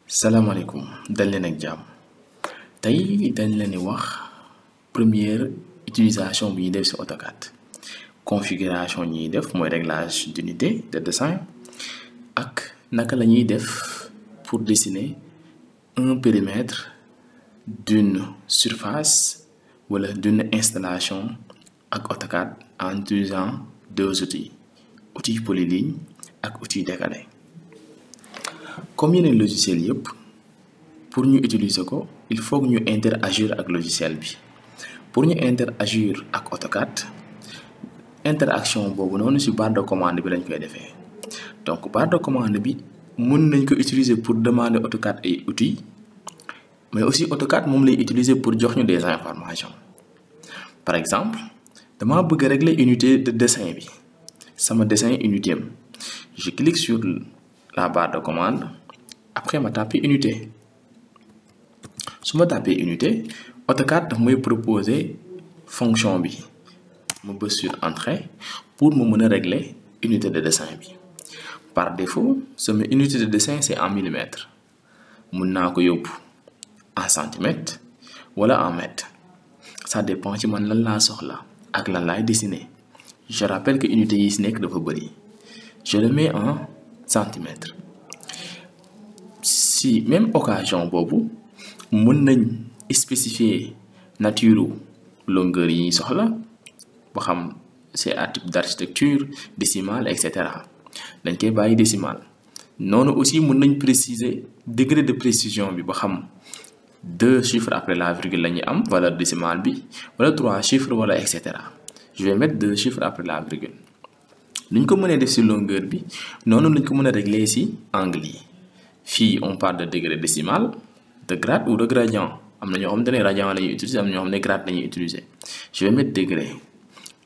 salaamaaleykum dal leen ak jàmm tey dañ leen di wax première utilisation bi ñuy def ci AutoCAD configuration ñuy def mooy réglage d'unité de dessin ak naka la ñuy def pour dessiner un périmètre d'une surface wala d'une installation ak AutoCAD en utilisant deux outils polyligne ak outil décalé. Comme yeneen logiciel yëpp pour ñu utiliser ko il faut que ñu interagir ak logiciel bi pour ñu interagir ak AutoCAD interaction boobu noonu ci barre de commande bi lañ koy defee donc barre de commande bi mën nañ ko utiliser pour demander AutoCAD ay outils mais aussi AutoCAD moom lay utiliser pour jox ñu des informations. Par exemple dama bëgg régler unité de dessin bi sama dessin unité am je clique sur la barre de commande. Après ma taper unité su ma taper unité AutoCAD daf may proposer fonction bi ma bës sur entrée pour ma mën a régler unité de dessin bi par défaut sama unité de dessin c'est en millimètres mun naa ko yóbbu en centimètres wala en mètres ça dépend ci man lan laa soxla ak lan laay dessiner. Je rappelle que unité yi ci nekk dafa bëri je le mets en centimètres. Si même occasion boobu mën nañ spécifier nature longueur yi soxla ba xam c'est à type d'architecture décimale etc. dañ koy bàyyi décimale noonu aussi mën nañ préciser degré de précision bi ba xam 2 chiffres après la virgule la ñuy am valeur décimale bi wala 3 chiffres wala etc. Je vais mettre 2 chiffres après la virgule nuñ ko mënee def ci longueur bi noonu lañ ko mën a régler ci angle yi. Fii on parle de degré décimal de grade ou de gradient am na ñoo xam ne radian la ñuy utiliser am na ñoo xam ne grade la ñuy utiliser je vais mettre degré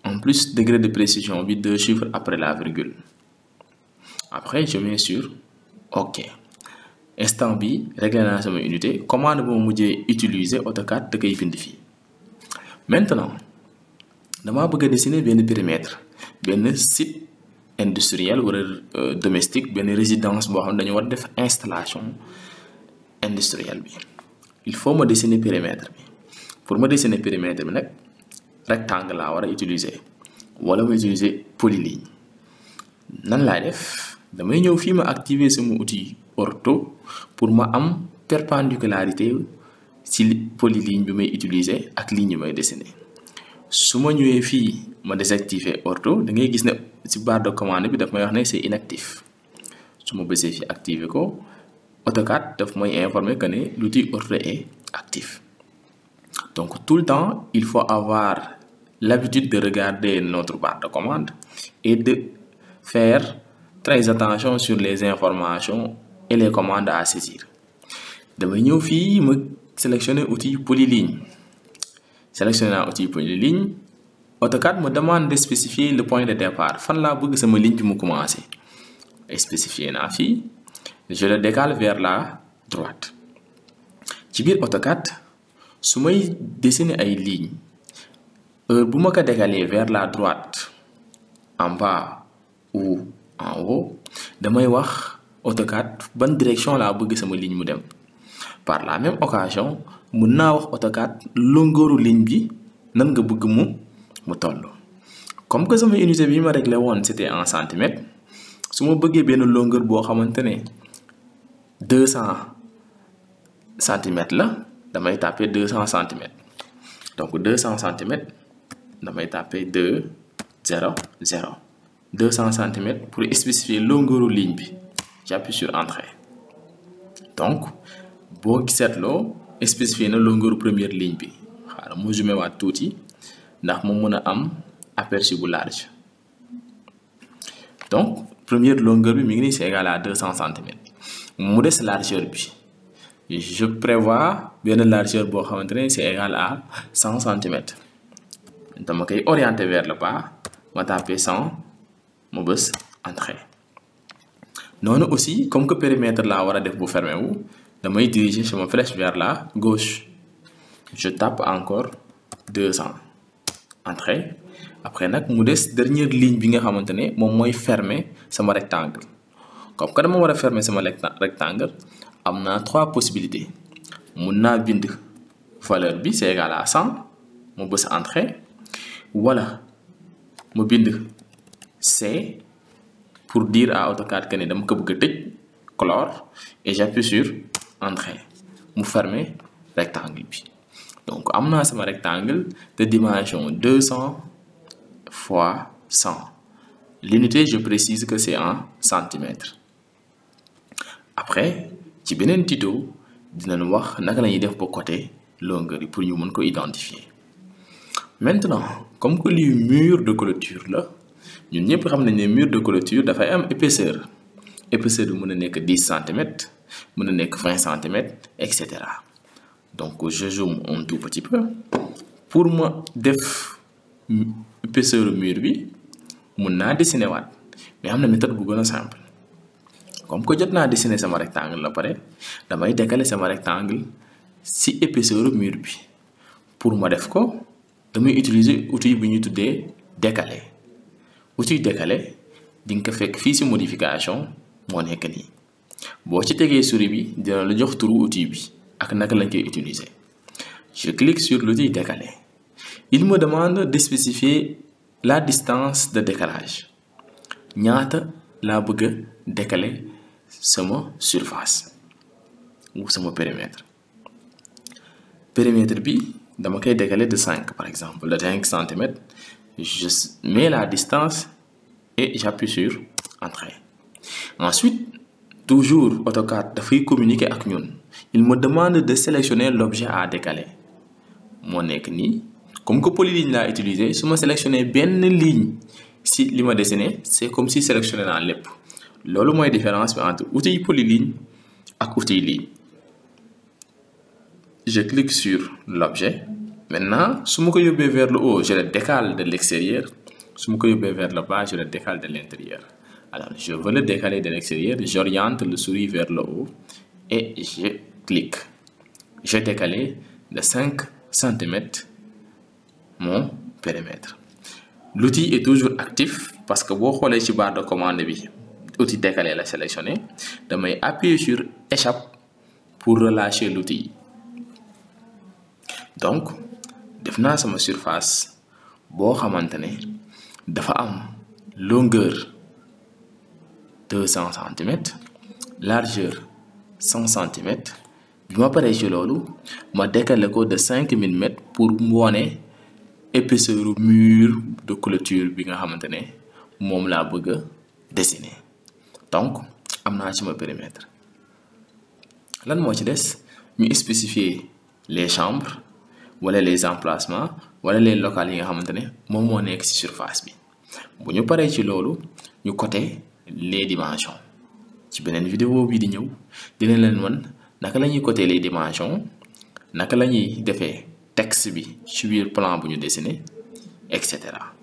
en plus degré de précision bi 2 chiffres après la virgule après je mets sur OK instant bi réglé naa sama unité commande boo mujjee utiliser AutoCAD da koy bind fii. Maintenant damaa bëgg a dessiner benn périmètre benn site industriel wala domestique benn résidence boo xam ne dañu war def installation industrielle bi il faut ma dessiner périmètre bi pour ma dessiner périmètre bi nag rectangle laa war a utiliser wala ma utiliser polyligne nan laay def damay ñëw fii ma activer sama outil ortho pour ma am perpendicularité ci polyligne bi may utiliser ak ligne yi may dessiner su ma ñëwee fii ma désactiver ortho da ngay gis ne ci barre de commande bi daf may wax ne c'est inactif su ma bësee fii activer ko AutoCAD daf may informer que ne l'outil ortho est actif. Donc tout le temps il faut avoir l'habitude de regarder notre barre de commande et de faire très attention sur les informations et les commandes à saisir. damay ñëw fii ma sélectionner outil polyligne sélectionner outil polyligne AutoCAD me demande de spécifier le point de départ fan laa bëgg sama ligne bi mu commencer spécifier naa fii je le décale vers la droite ci biir AutoCAD su may dessiner ay lignes heure bu ma ko décaler vers la droite en bas ou en haut damay wax AutoCAD ban direction laa bëgg sama ligne mu dem par la même occasion mun naa wax AutoCAD longueuru ligne bi nan nga bëgg mu toll. Comme que sama unité bi ma réglé woon c'était en centimètres su ma bëggee benn longueur boo xamante ne 200 centimètres la damay taper 200 centimètres donc 200 centimètres damay taper 2 0 0 200 centimètres pour spécifier longueuru ligne bi j'appuie sur entrée donc boo seetloo spécifier na longueur première ligne bi xaaral mu zoomé waat tuuti ndax mu mën a am aperçu bu large donc première longueur bi mi ngi nii c'est égal à 200 centimètres mu des largeur bi je prévois benn largeur boo xamante ne c'est égal à 100 centimètres dama koy orienter vers le bas ma taper 100 ma bës entrée noonu aussi comme que périmètre laa war a def bu fermé wu damay diriger sama flèche vers la gauche je tape encore 200 entrée après nag mu des dernière ligne bi nga xamante ne moom mooy fermer sama rectangle comme que dama war a fermer sama rectangle am naa 3 possibilités mun naa bind valeur bi c'est égal à 100 ma bës entrée wala ma bind C pour dire à AutoCAD que ne dama ko bëgg a tëj clore et j'appuie sur entrée mu fermer rectangle bi. Donc am naa sama rectangle de dimension 200 fois 100. L'unité je précise que c'est en centimètres. Après ci beneen tuto dinañ wax naka la ñuy def ba côté longueur yi pour ñu mën ko identifier. Maintenant comme que lii mur de clôture la ñun ñëpp xam nañ ne mur de clôture dafay am épaisseur bi mën a nekk 10 centimètres mën a nekk 20 centimètres etc. Donc je zoome un tout petit peu pour ma def épaisseur mur bi mun naa dessiner waat mais am na méthode bu gën a simple. Comme que jot naa dessiner sama rectangle la pare damay décaler sama rectangle ci épaisseur mur bi pour ma def ko damay utiliser outil bu ñuy tuddee décaler. Outil décaler di nga ko fekk fii ci modification moo nekk nii boo ci tegee souris bi dina la jox turu outil bi ak naka lañ koy utiliser. Je clique sur l'outil décaler. Il me demande de spécifier la distance de décalage ñaata laa bëgg a décaler sama surface ou sama périmètre bi dama koy décaler de 5 par exemple de 5 centimètres. Je mets la distance et j'appuie sur entrée. Ensuite toujours AutoCAD dafay communiquer ak ñun. Il me demande de sélectionner l'objet à décaler moo nekk nii comme que polyligne laa utiliser su ma sélectionner benn ligne si li ma dessiné c'est comme si sélectionné naa lépp. Loolu mooy différence bi entre outil polyligne ak outil ligne. Je clique sur l'objet. Maintenant su ma ko yóbbee vers le haut je le décale de l'extérieur su ma ko yóbbee vers le bas je le décale de l'intérieur. Alors je veux le décaler de l'extérieur, j'oriente le souris vers le haut et je clique. Je décale de 5 centimètres mon périmètre. L'outil est toujours actif parce que boo xoolee ci barre de commande bi outil décaler la sélectionné damay appuyer sur échappe pour relâcher l'outil. Donc def naa sama surface boo xamante ne dafa am longueur 200 centimètres largeur 100 centimètres bi ma paree ci loolu ma décaler ko de 5 millimètres pour mu wone épaisseur mur de clôture bi nga xamante ne moom laa bëgg a dessiner. Donc am naa ci ma périmètre. Lan moo ci des ñu spécifier les chambres wala les emplacements wala les locales yi nga xamante ne moom moo nekk ci surface bi. Bu ñu paree ci loolu ñu coter les dimensions. Ci beneen vidéo bi di ñëw dina leen wan naka la ñuy coter les dimensions naka la ñuy defee texte bi ci biir plan bu ñu dessiné et cetera.